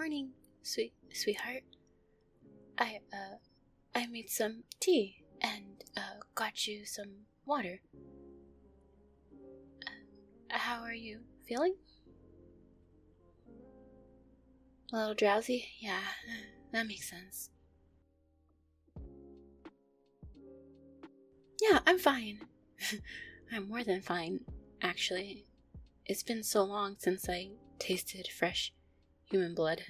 morning, sweetheart. I made some tea and got you some water. How are you feeling? A little drowsy? Yeah, that makes sense. Yeah, I'm fine. I'm more than fine, actually. It's been so long since I tasted fresh human blood.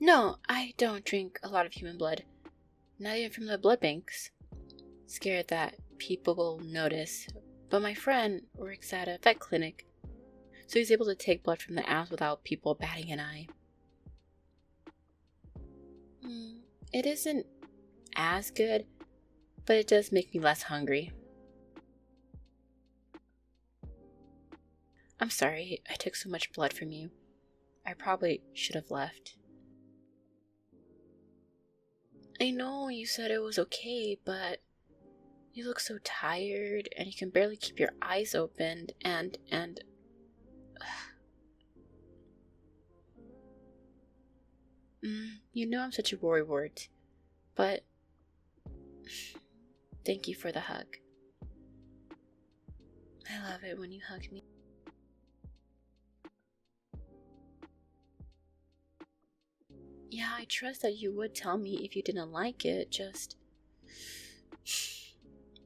No, I don't drink a lot of human blood. Not even from the blood banks. Scared that people will notice. But my friend works at a vet clinic, so he's able to take blood from the animals without people batting an eye. It isn't as good, but it does make me less hungry. I'm sorry I took so much blood from you. I probably should have left. I know you said it was okay, but you look so tired and you can barely keep your eyes opened and you know I'm such a worrywart, but thank you for the hug. I love it when you hug me. Yeah, I trust that you would tell me if you didn't like it, just...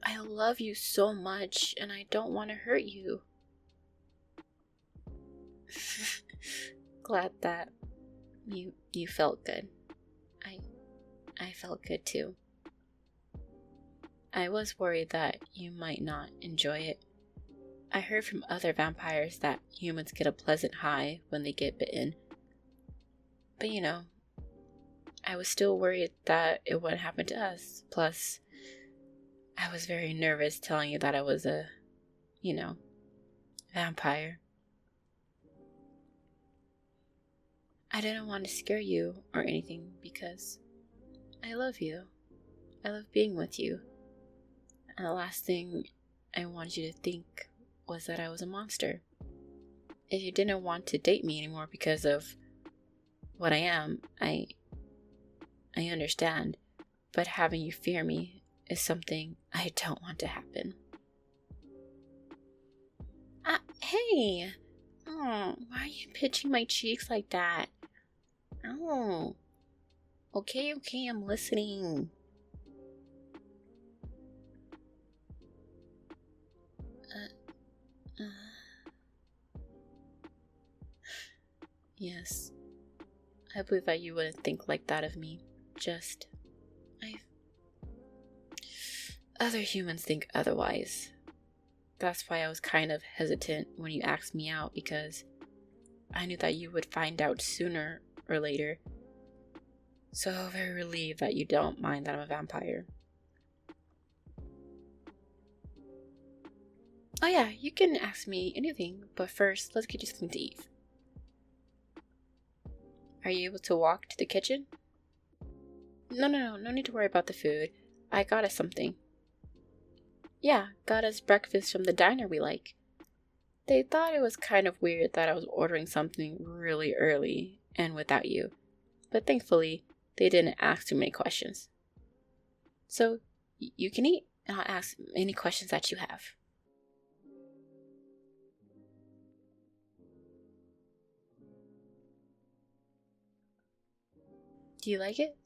I love you so much and I don't want to hurt you. Glad that you felt good. I felt good too. I was worried that you might not enjoy it. I heard from other vampires that humans get a pleasant high when they get bitten. But you know, I was still worried that it wouldn't happen to us. Plus, I was very nervous telling you that I was a, vampire. I didn't want to scare you or anything because I love you. I love being with you. And the last thing I wanted you to think was that I was a monster. If you didn't want to date me anymore because of what I am, I understand. But having you fear me is something I don't want to happen. Hey! Oh, why are you pinching my cheeks like that? Oh. Okay, I'm listening. Yes. I believe that you wouldn't think like that of me. Just... Other humans think otherwise. That's why I was kind of hesitant when you asked me out, because I knew that you would find out sooner or later. So very relieved that you don't mind that I'm a vampire. Oh yeah, you can ask me anything, but first, let's get you something to eat. Are you able to walk to the kitchen? No need to worry about the food. I got us something. Yeah, got us breakfast from the diner we like. They thought it was kind of weird that I was ordering something really early and without you, but thankfully, they didn't ask too many questions. So, you can eat, and I'll ask any questions that you have. Do you like it?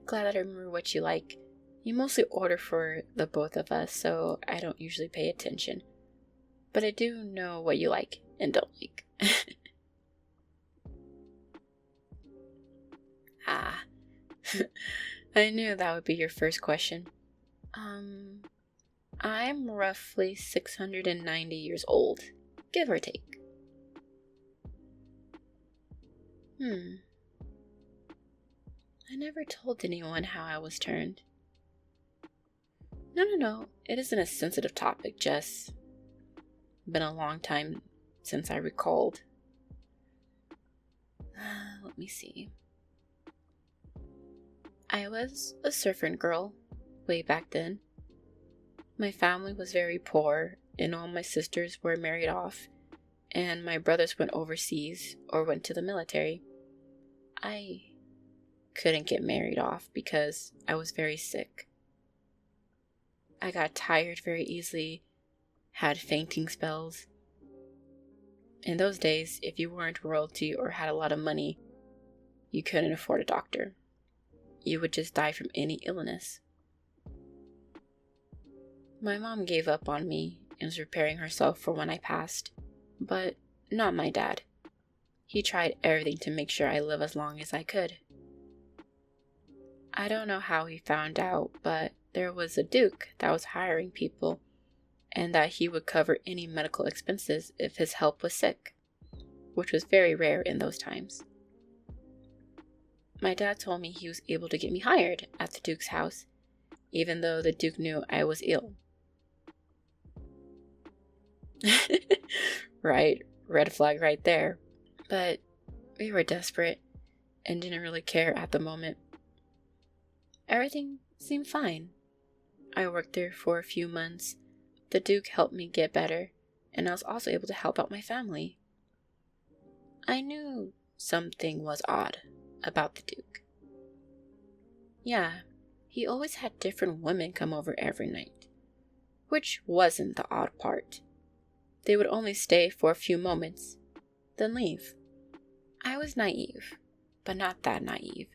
Glad that I remember what you like. You mostly order for the both of us, so I don't usually pay attention. But I do know what you like and don't like. I knew that would be your first question. I'm roughly 690 years old, give or take. I never told anyone how I was turned. No, it isn't a sensitive topic, Jess. Been a long time since I recalled. Let me see. I was a servant girl way back then. My family was very poor, and all my sisters were married off, and my brothers went overseas or went to the military. I couldn't get married off because I was very sick. I got tired very easily, had fainting spells. In those days, if you weren't royalty or had a lot of money, you couldn't afford a doctor. You would just die from any illness. My mom gave up on me and was preparing herself for when I passed, but not my dad. He tried everything to make sure I live as long as I could. I don't know how he found out, but there was a duke that was hiring people, and that he would cover any medical expenses if his help was sick, which was very rare in those times. My dad told me he was able to get me hired at the duke's house, even though the duke knew I was ill. Right, red flag right there. But we were desperate and didn't really care at the moment. Everything seemed fine. I worked there for a few months. The duke helped me get better, and I was also able to help out my family. I knew something was odd about the duke. Yeah, he always had different women come over every night, which wasn't the odd part. They would only stay for a few moments, then leave. I was naive, but not that naive.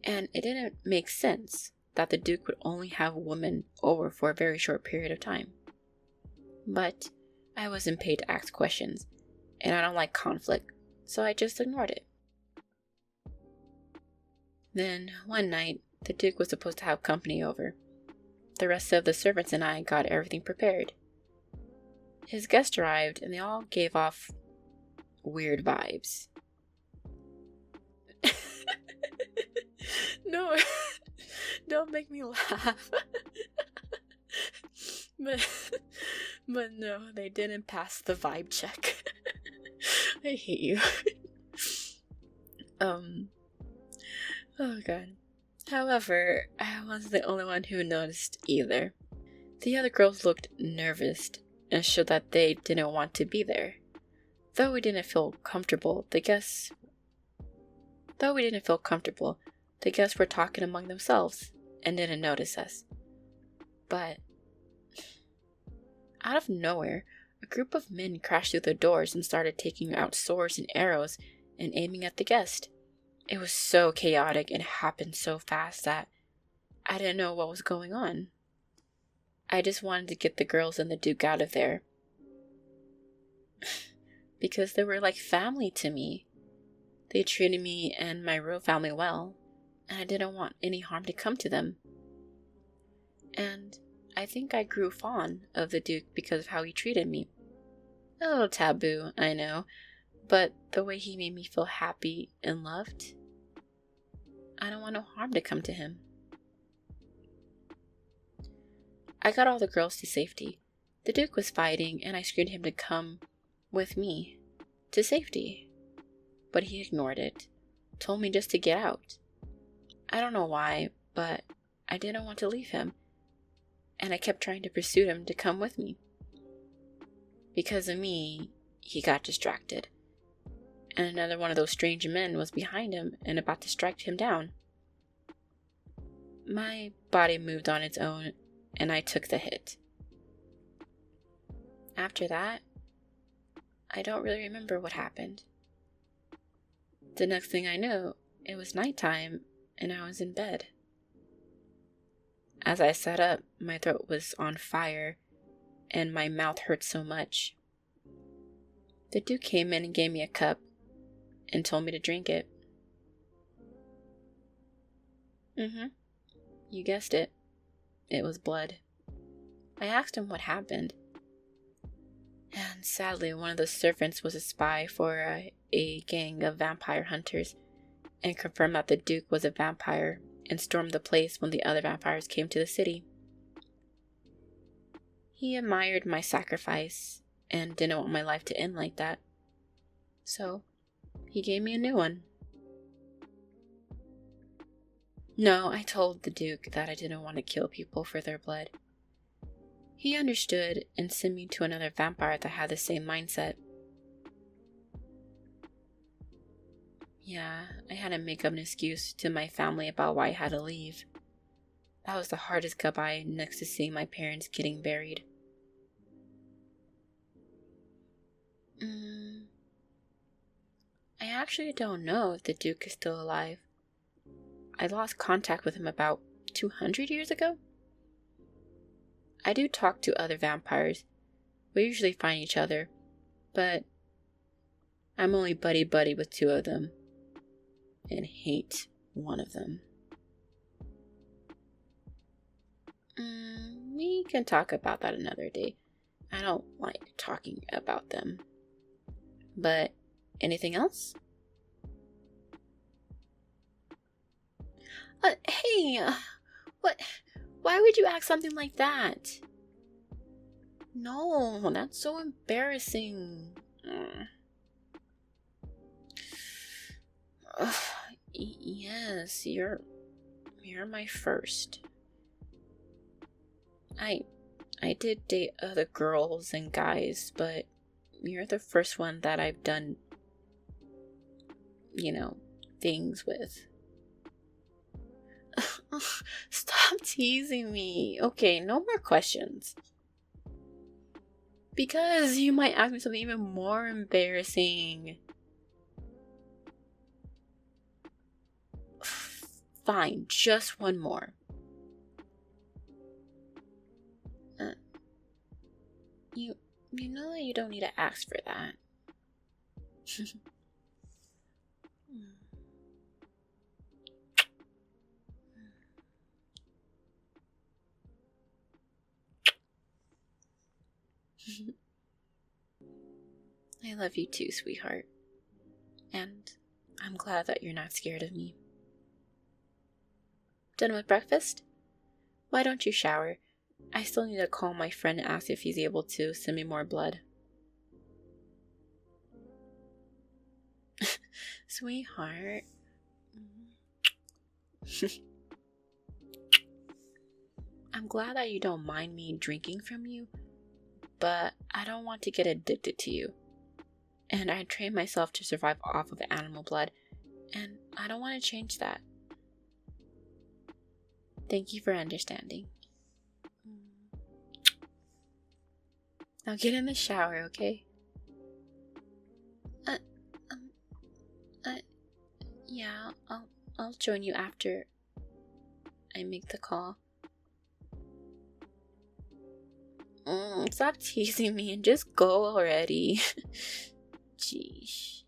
And it didn't make sense that the duke would only have women over for a very short period of time. But I wasn't paid to ask questions, and I don't like conflict, so I just ignored it. Then, one night, the duke was supposed to have company over. The rest of the servants and I got everything prepared. His guest arrived, and they all gave off weird vibes. No, don't make me laugh. But no, they didn't pass the vibe check. I hate you. Oh god. However, I wasn't the only one who noticed either. The other girls looked nervous and showed that they didn't want to be there. Though we didn't feel comfortable, the guests were talking among themselves and didn't notice us. But out of nowhere, a group of men crashed through the doors and started taking out swords and arrows and aiming at the guest. It was so chaotic and happened so fast that I didn't know what was going on. I just wanted to get the girls and the duke out of there. Because they were like family to me. They treated me and my real family well, and I didn't want any harm to come to them. And I think I grew fond of the duke because of how he treated me. A little taboo, I know, but the way he made me feel happy and loved, I don't want no harm to come to him. I got all the girls to safety. The duke was fighting, and I screamed him to come with me to safety. But he ignored it, told me just to get out. I don't know why, but I didn't want to leave him, and I kept trying to pursue him to come with me. Because of me, he got distracted, and another one of those strange men was behind him and about to strike him down. My body moved on its own, and I took the hit. After that, I don't really remember what happened. The next thing I knew, it was nighttime, and I was in bed. As I sat up, my throat was on fire, and my mouth hurt so much. The dude came in and gave me a cup, and told me to drink it. You guessed it. It was blood. I asked him what happened. And sadly, one of the servants was a spy for a gang of vampire hunters, and confirmed that the duke was a vampire and stormed the place when the other vampires came to the city. He admired my sacrifice and didn't want my life to end like that. So, he gave me a new one. No, I told the duke that I didn't want to kill people for their blood. He understood and sent me to another vampire that had the same mindset. Yeah, I had to make up an excuse to my family about why I had to leave. That was the hardest goodbye next to seeing my parents getting buried. I actually don't know if the Duke is still alive. I lost contact with him about 200 years ago. I do talk to other vampires. We usually find each other, but I'm only buddy-buddy with 2 of them, and hate one of them. We can talk about that another day. I don't like talking about them. But anything else? Hey, what? Why would you ask something like that? No, that's so embarrassing. Yes, you're my first. I did date other girls and guys, but you're the first one that I've done, things with. Stop teasing me. Okay, no more questions. Because you might ask me something even more embarrassing. Fine, just one more. You know that you don't need to ask for that. I love you too, sweetheart. And I'm glad that you're not scared of me. Done with breakfast? Why don't you shower? I still need to call my friend and ask if he's able to send me more blood. Sweetheart. I'm glad that you don't mind me drinking from you, but I don't want to get addicted to you. And I trained myself to survive off of animal blood, and I don't want to change that. Thank you for understanding. Now get in the shower, okay? Yeah, I'll join you after I make the call. Stop teasing me and just go already. Jeez.